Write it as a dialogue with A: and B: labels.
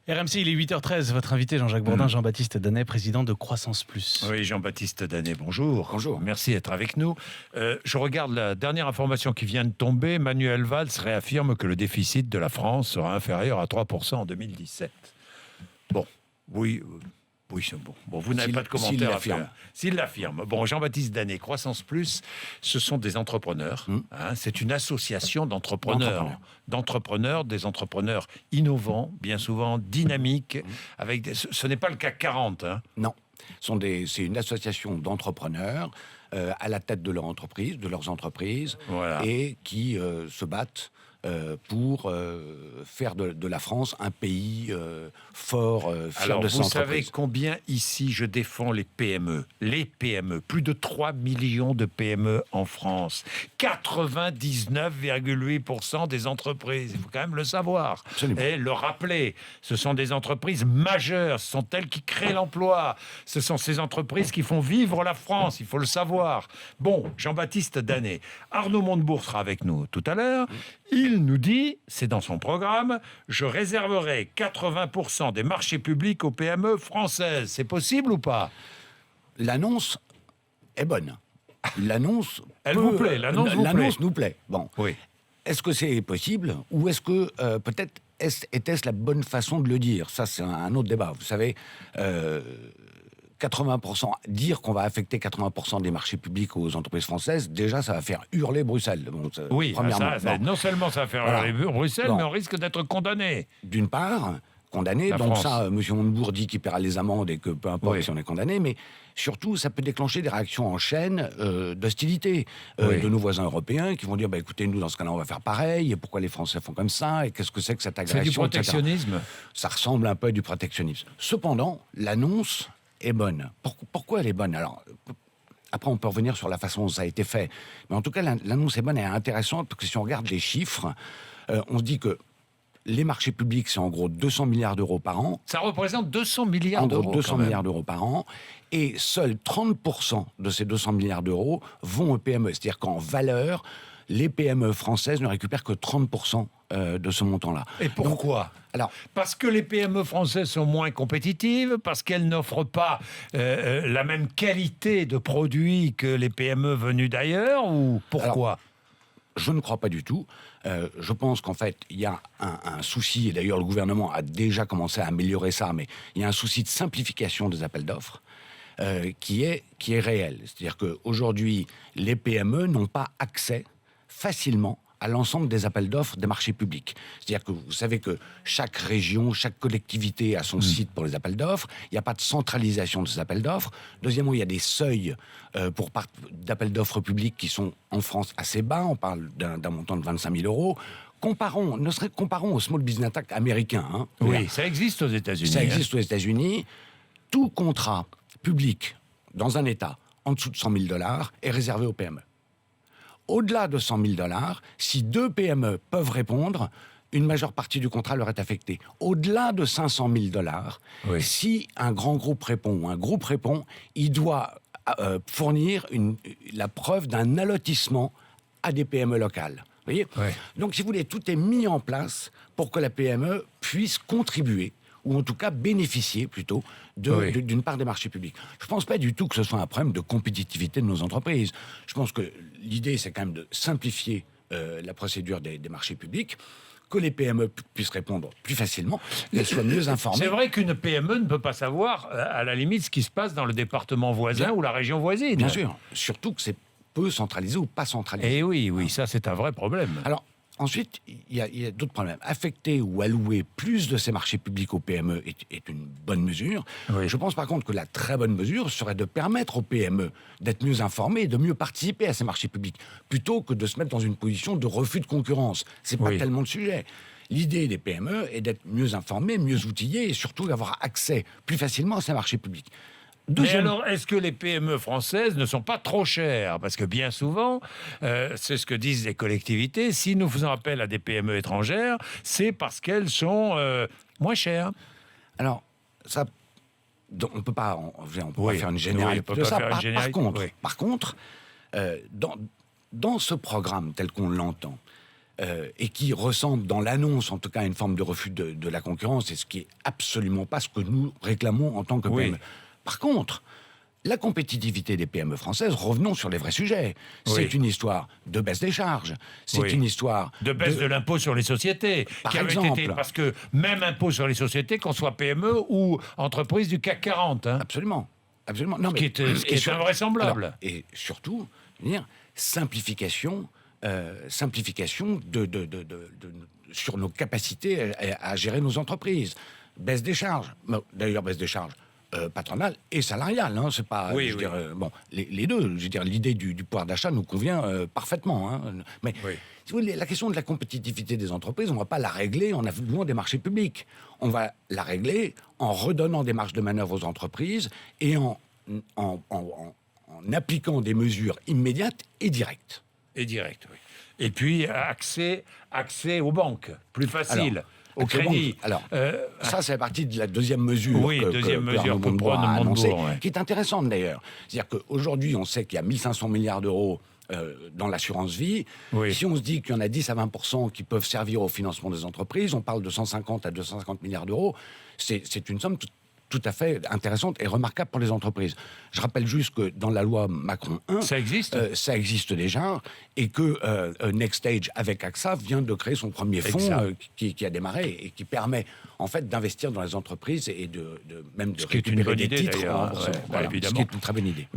A: RMC, il est 8h13. Votre invité, Jean-Jacques Bourdin, Jean-Baptiste Danet, président de Croissance Plus.
B: Oui, Jean-Baptiste Danet, bonjour.
C: Bonjour.
B: Merci d'être avec nous. Je regarde la dernière information qui vient de tomber. Manuel Valls réaffirme que le déficit de la France sera inférieur à 3% en 2017. Bon, oui, c'est bon. Bon, vous n'avez pas de commentaire à faire. S'il l'affirme. Bon, Jean-Baptiste Danet, Croissance Plus, ce sont des entrepreneurs. Hein, c'est une association d'entrepreneurs. Des entrepreneurs innovants, bien souvent dynamiques. Ce n'est pas le CAC 40. Hein.
C: Non. C'est une association d'entrepreneurs à la tête de leur entreprise, de leurs entreprises,
B: voilà.
C: Et qui se battent pour faire de la France un pays fort, fier
B: Alors,
C: de ses
B: vous
C: entreprises.
B: savez combien ici je défends les PME. Les PME, plus de 3 millions de PME en France. 99,8% des entreprises. Il faut quand même le savoir.
C: Absolument.
B: Et le rappeler. Ce sont des entreprises majeures. Ce sont elles qui créent l'emploi. Ce sont ces entreprises qui font vivre la France. Il faut le savoir. Bon, Jean-Baptiste Danet. Arnaud Montebourg sera avec nous tout à l'heure. Il nous dit, c'est dans son programme, je réserverai 80% des marchés publics aux PME françaises. C'est possible ou pas?
C: L'annonce est bonne. L'annonce
B: L'annonce
C: nous plaît. Bon.
B: Oui.
C: Est-ce que c'est possible ou est-ce que peut-être était-ce la bonne façon de le dire? Ça, c'est un autre débat. Vous savez, 80%, dire qu'on va affecter 80% des marchés publics aux entreprises françaises, déjà, ça va faire hurler Bruxelles. Bon,
B: oui,
C: premièrement.
B: non seulement ça va faire hurler Bruxelles, mais on risque d'être condamné.
C: D'une part, condamné, donc
B: France.
C: ça, M. Montebourg dit qu'il paiera les amendes et que peu importe si on est condamné, mais surtout, ça peut déclencher des réactions en chaîne d'hostilité de nos voisins européens qui vont dire, écoutez, nous, dans ce cas-là, on va faire pareil, et pourquoi les Français font comme ça, et qu'est-ce que c'est que cette agression,
B: c'est du protectionnisme,
C: etc. Ça ressemble un peu à du protectionnisme. Cependant, l'annonce est bonne. Pourquoi elle est bonne? Alors, après, on peut revenir sur la façon dont ça a été fait. Mais en tout cas, l'annonce est bonne et intéressante, parce que si on regarde les chiffres, on se dit que les marchés publics, c'est en gros 200 milliards d'euros par an.
B: Ça représente 200 milliards d'euros.
C: En gros, 200 milliards d'euros par an. Et seuls 30% de ces 200 milliards d'euros vont aux PME. C'est-à-dire qu'en valeur, les PME françaises ne récupèrent que 30% de ce montant-là.
B: Et pourquoi?
C: Alors,
B: parce que les PME françaises sont moins compétitives, parce qu'elles n'offrent pas la même qualité de produits que les PME venues d'ailleurs, ou pourquoi?
C: Alors, je ne crois pas du tout. Je pense qu'en fait, il y a un souci, et d'ailleurs le gouvernement a déjà commencé à améliorer ça, mais il y a un souci de simplification des appels d'offres qui est réel. C'est-à-dire qu'aujourd'hui, les PME n'ont pas accès facilement à l'ensemble des appels d'offres des marchés publics. C'est-à-dire que vous savez que chaque région, chaque collectivité a son site pour les appels d'offres. Il n'y a pas de centralisation de ces appels d'offres. Deuxièmement, il y a des seuils d'appels d'offres publics qui sont en France assez bas. On parle d'un montant de 25 000 euros. Comparons au Small Business Act américain. Hein.
B: Oui, ça existe aux États-Unis.
C: Ça existe aux États-Unis. Tout contrat public dans un État en dessous de 100 000 $ est réservé aux PME. Au-delà de 100 000 $, si 2 PME peuvent répondre, une majeure partie du contrat leur est affectée. Au-delà de 500 000 $, si un grand groupe répond ou un groupe répond, il doit fournir la preuve d'un allotissement à des PME locales. Vous voyez ? Donc, si vous voulez, tout est mis en place pour que la PME puisse contribuer, ou en tout cas bénéficier plutôt d'une part des marchés publics. Je ne pense pas du tout que ce soit un problème de compétitivité de nos entreprises. Je pense que l'idée, c'est quand même de simplifier la procédure des marchés publics, que les PME puissent répondre plus facilement, qu'elles soient mieux informées.
B: C'est vrai qu'une PME ne peut pas savoir, à la limite, ce qui se passe dans le département voisin ou la région voisine.
C: Bien sûr, surtout que c'est peu centralisé ou pas centralisé.
B: Et oui, ça c'est un vrai problème.
C: Alors, ensuite, il y a d'autres problèmes. Affecter ou allouer plus de ces marchés publics aux PME est une bonne mesure. Je pense par contre que la très bonne mesure serait de permettre aux PME d'être mieux informées et de mieux participer à ces marchés publics, plutôt que de se mettre dans une position de refus de concurrence. C'est pas tellement le sujet. L'idée des PME est d'être mieux informées, mieux outillées et surtout d'avoir accès plus facilement à ces marchés publics.
B: Mais alors, est-ce que les PME françaises ne sont pas trop chères? Parce que bien souvent, c'est ce que disent les collectivités, si nous faisons appel à des PME étrangères, c'est parce qu'elles sont moins chères.
C: Alors, ça, on ne peut pas faire une généralité de ça. Par contre, dans ce programme tel qu'on l'entend, et qui ressemble dans l'annonce, en tout cas, à une forme de refus de la concurrence, et ce qui est absolument pas ce que nous réclamons en tant que
B: Oui.
C: PME. Par contre, la compétitivité des PME françaises, revenons sur les vrais sujets.
B: Oui.
C: C'est une histoire de baisse des charges. C'est
B: Oui.
C: une histoire
B: De baisse de l'impôt sur les sociétés,
C: Par
B: qui avait
C: exemple.
B: été, parce que même impôt sur les sociétés, qu'on soit PME ou entreprise du CAC 40, hein,
C: Absolument. Absolument. Non,
B: ce qui est invraisemblable.
C: Alors, et surtout, je veux dire, simplification sur nos capacités à gérer nos entreprises. Baisse des charges. D'ailleurs, baisse des charges patronales et salariales. Hein, c'est pas.
B: Oui,
C: je veux
B: oui.
C: dire, bon, les deux. Je veux dire, l'idée du pouvoir d'achat nous convient parfaitement. Hein, mais
B: Oui.
C: si vous voulez, la question de la compétitivité des entreprises, on ne va pas la régler en affluant des marchés publics. On va la régler en redonnant des marges de manœuvre aux entreprises et en appliquant des mesures immédiates et directes.
B: Et direct, oui. Et puis, accès aux banques, plus facile, au
C: Accès aux
B: crédit.
C: banques. Alors, ça, c'est la partie de la deuxième mesure.
B: Oui, deuxième mesure
C: Arnaud
B: que
C: Montebourg
B: prône
C: a annoncée,
B: Montebourg, ouais.
C: qui est intéressante d'ailleurs. C'est-à-dire qu'aujourd'hui, on sait qu'il y a 1500 milliards d'euros dans l'assurance vie.
B: Oui.
C: Si on se dit qu'il y en a 10 à 20% qui peuvent servir au financement des entreprises, on parle de 150 à 250 milliards d'euros. C'est une somme tout à fait intéressante et remarquable pour les entreprises. Je rappelle juste que dans la loi Macron 1,
B: Ça existe
C: ça existe déjà, et que Next Stage, avec AXA, vient de créer son premier fonds
B: Exact.
C: qui a démarré et qui permet en fait d'investir dans les entreprises et même de
B: Ce qui est une
C: récupérer
B: bonne
C: des
B: idée,
C: titres
B: d'ailleurs,
C: en
B: hein,
C: bourse.
B: ouais,
C: Voilà,
B: évidemment.
C: ce qui est une très bonne idée.